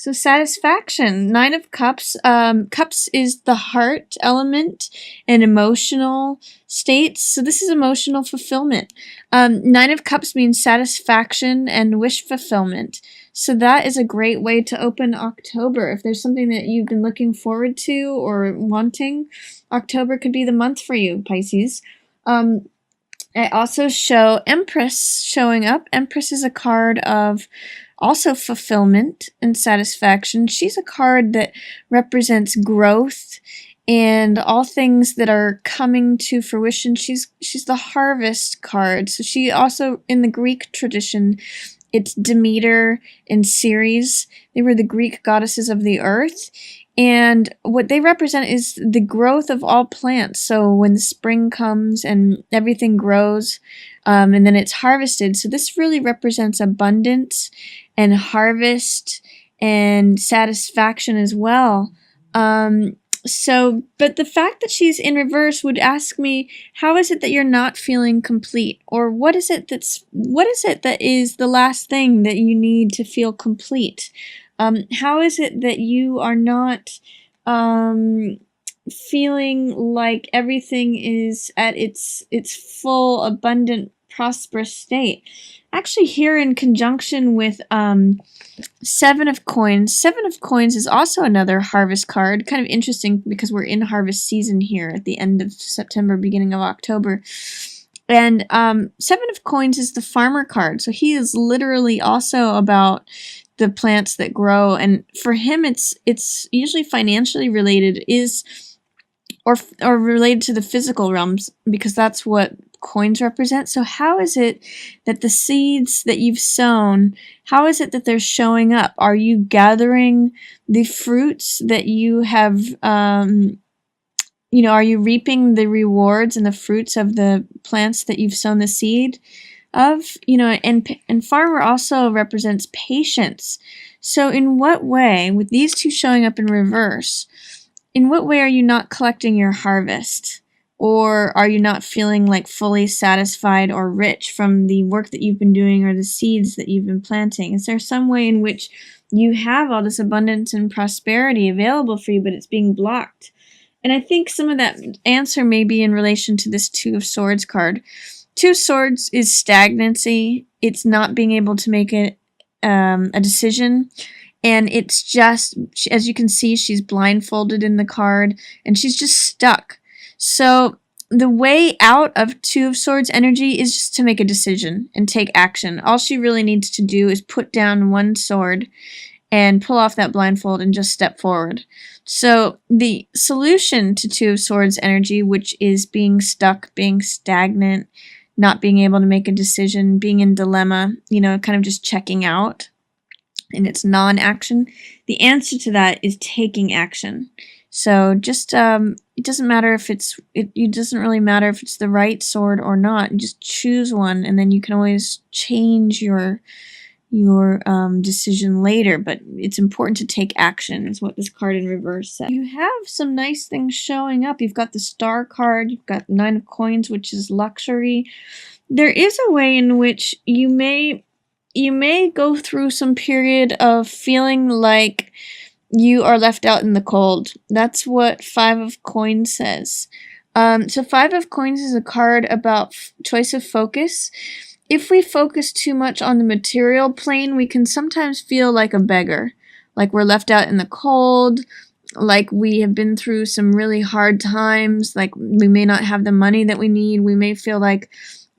So satisfaction, Nine of Cups. Cups is the heart element and emotional states. So this is emotional fulfillment. Nine of Cups means satisfaction and wish fulfillment. So that is a great way to open October. If there's something that you've been looking forward to or wanting, October could be the month for you, Pisces. I also show Empress showing up. Empress is a card of also fulfillment and satisfaction. She's a card that represents growth and all things that are coming to fruition. She's the harvest card. So she also, in the Greek tradition, it's Demeter and Ceres. They were the Greek goddesses of the earth. And what they represent is the growth of all plants. So when the spring comes and everything grows, and then it's harvested. So this really represents abundance and harvest and satisfaction as well. But the fact that she's in reverse would ask me, how is it that you're not feeling complete? Or what is it that is the last thing that you need to feel complete? How is it that you are not feeling like everything is at its full, abundant, prosperous state? Actually, here in conjunction with Seven of Coins. Seven of Coins is also another harvest card. Kind of interesting because we're in harvest season here at the end of September, beginning of October. And Seven of Coins is the farmer card. So he is literally also about the plants that grow. And for him, it's usually financially related or related to the physical realms because that's what coins represent. So how is it that the seeds that you've sown, how is it that they're showing up? Are you gathering the fruits that you have, are you reaping the rewards and the fruits of the plants that you've sown the seed of? And farmer also represents patience. So in what way, with these two showing up in reverse, in what way are you not collecting your harvest? Or are you not feeling like fully satisfied or rich from the work that you've been doing or the seeds that you've been planting? Is there some way in which you have all this abundance and prosperity available for you, but it's being blocked? And I think some of that answer may be in relation to this Two of Swords card. Two of Swords is stagnancy. It's not being able to make a decision. And it's just, as you can see, she's blindfolded in the card, and she's just stuck. So the way out of Two of Swords energy is just to make a decision and take action. All she really needs to do is put down one sword and pull off that blindfold and just step forward. So the solution to Two of Swords energy, which is being stuck, being stagnant, not being able to make a decision, being in dilemma, kind of just checking out, and it's non-action. The answer to that is taking action. So just it doesn't matter if it doesn't really matter if it's the right sword or not. You just choose one, and then you can always change your decision later. But it's important to take action, is what this card in reverse says. You have some nice things showing up. You've got the Star card. You've got Nine of Coins, which is luxury. There is a way in which you may go through some period of feeling like you are left out in the cold. That's what Five of Coins says. So Five of Coins is a card about choice of focus. If we focus too much on the material plane, we can sometimes feel like a beggar, like we're left out in the cold, like we have been through some really hard times, like we may not have the money that we need. We may feel like,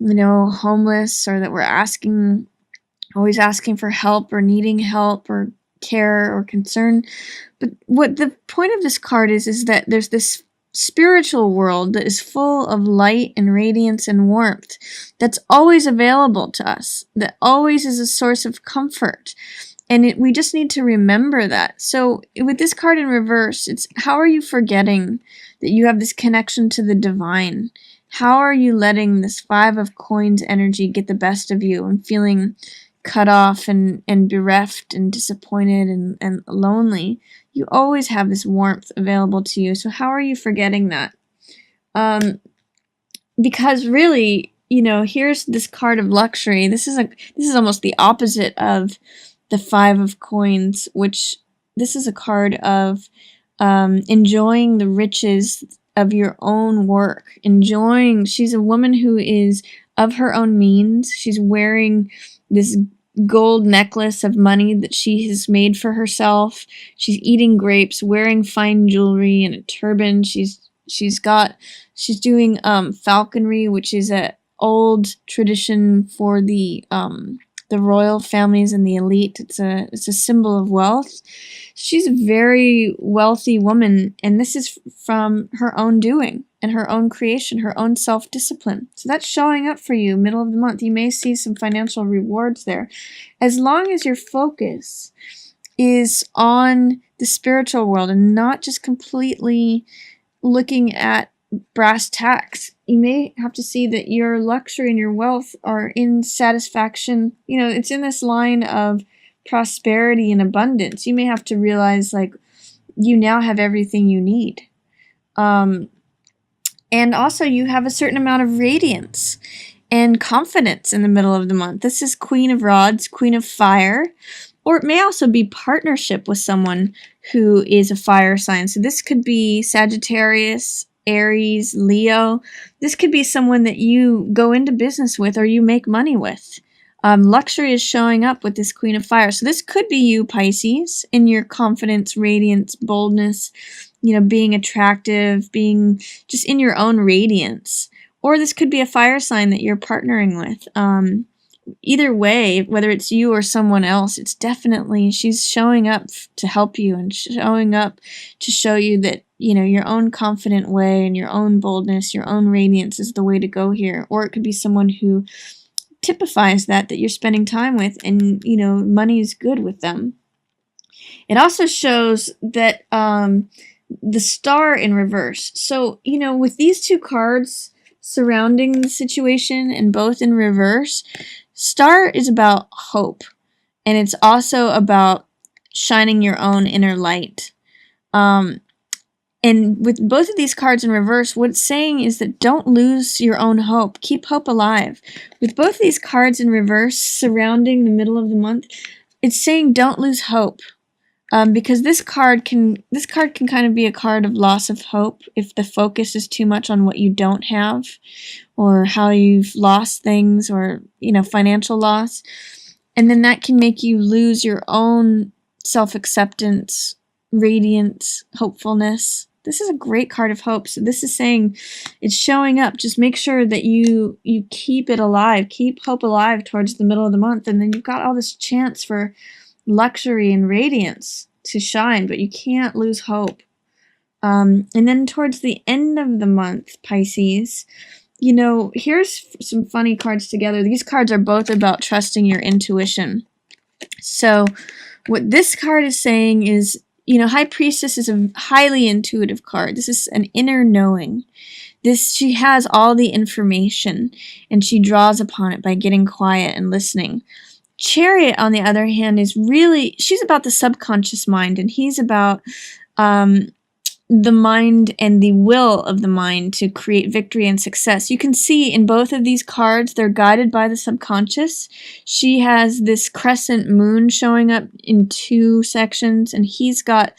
homeless, or that we're always asking for help or needing help or care or concern. But what the point of this card is that there's this spiritual world that is full of light and radiance and warmth that's always available to us, that always is a source of comfort. And we just need to remember that. So with this card in reverse, it's how are you forgetting that you have this connection to the divine? How are you letting this Five of Coins energy get the best of you and feeling cut off and bereft and disappointed and lonely? You always have this warmth available to you. So how are you forgetting that? Because really, here's this card of luxury. This is almost the opposite of the Five of Coins, which this is a card of enjoying the riches of your own work. She's a woman who is of her own means. She's wearing this gold necklace of money that she has made for herself. She's eating grapes, wearing fine jewelry and a turban. She's doing falconry, which is a old tradition for the royal families and the elite. It's a symbol of wealth. She's a very wealthy woman, and this is from her own doing and her own creation, her own self-discipline. So that's showing up for you middle of the month. You may see some financial rewards there. As long as your focus is on the spiritual world and not just completely looking at brass tacks, you may have to see that your luxury and your wealth are in satisfaction. It's in this line of prosperity and abundance. You may have to realize, like, you now have everything you need. And also you have a certain amount of radiance and confidence in the middle of the month. This is Queen of Rods, Queen of Fire, or it may also be partnership with someone who is a fire sign. So this could be Sagittarius, Aries, Leo. This could be someone that you go into business with or you make money with. Luxury is showing up with this Queen of Fire. So this could be you, Pisces, in your confidence, radiance, boldness, being attractive, being just in your own radiance. Or this could be a fire sign that you're partnering with. Either way, whether it's you or someone else, it's definitely, she's showing up to help you and showing up to show you that, your own confident way and your own boldness, your own radiance is the way to go here. Or it could be someone who typifies that you're spending time with, and, money is good with them. It also shows that the star in reverse. So, with these two cards surrounding the situation and both in reverse, star is about hope, and it's also about shining your own inner light. And with both of these cards in reverse, what it's saying is that don't lose your own hope. Keep hope alive. With both of these cards in reverse surrounding the middle of the month, it's saying don't lose hope. Because this card can kind of be a card of loss of hope if the focus is too much on what you don't have or how you've lost things or, financial loss. And then that can make you lose your own self-acceptance, radiance, hopefulness. This is a great card of hope. So this is saying it's showing up. Just make sure that you keep it alive. Keep hope alive towards the middle of the month. And then you've got all this chance for luxury and radiance to shine, but you can't lose hope. And then towards the end of the month, Pisces, here's some funny cards together. These cards are both about trusting your intuition. So what this card is saying is, High Priestess is a highly intuitive card. This is an inner knowing. She has all the information, and she draws upon it by getting quiet and listening. Chariot, on the other hand, she's about the subconscious mind, and he's about the mind and the will of the mind to create victory and success. You can see in both of these cards, they're guided by the subconscious. She has this crescent moon showing up in 2 sections, and he's got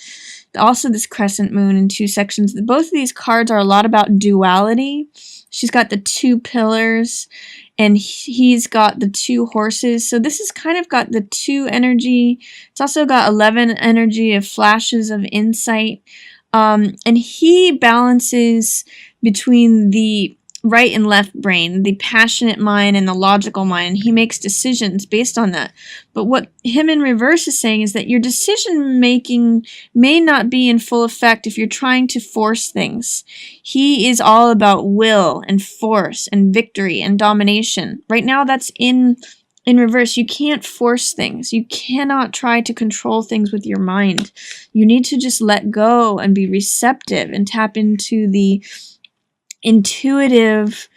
also this crescent moon in 2 sections. Both of these cards are a lot about duality. She's got the 2 pillars, and he's got the 2 horses. So this has kind of got the 2 energy. It's also got 11 energy of flashes of insight. And he balances between the right and left brain, the passionate mind and the logical mind. He makes decisions based on that. But what him in reverse is saying is that your decision making may not be in full effect if you're trying to force things. He is all about will and force and victory and domination. Right now that's in reverse. You can't force things. You cannot try to control things with your mind. You need to just let go and be receptive and tap into the intuitive,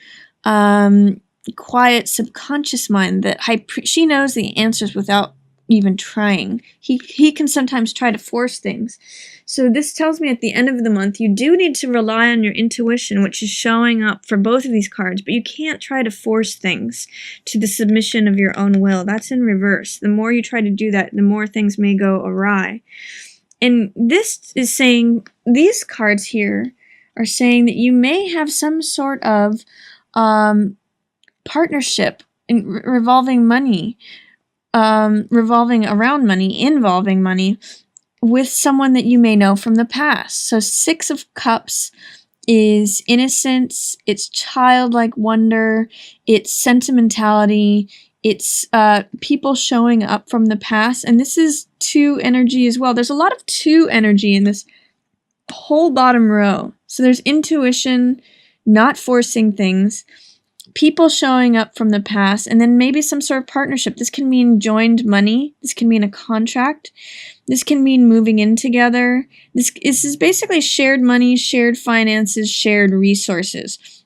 quiet subconscious mind that she knows the answers without even trying. He can sometimes try to force things. So this tells me at the end of the month, you do need to rely on your intuition, which is showing up for both of these cards, but you can't try to force things to the submission of your own will. That's in reverse. The more you try to do that, the more things may go awry. And this is saying, these cards here are saying that you may have some sort of partnership revolving money, revolving around money, involving money with someone that you may know from the past. So 6 of Cups is innocence, it's childlike wonder, it's sentimentality, it's people showing up from the past. And this is 2 energy as well. There's a lot of 2 energy in this whole bottom row. So there's intuition, not forcing things, people showing up from the past, and then maybe some sort of partnership. This can mean joined money. This can mean a contract. This can mean moving in together. This is basically shared money, shared finances, shared resources.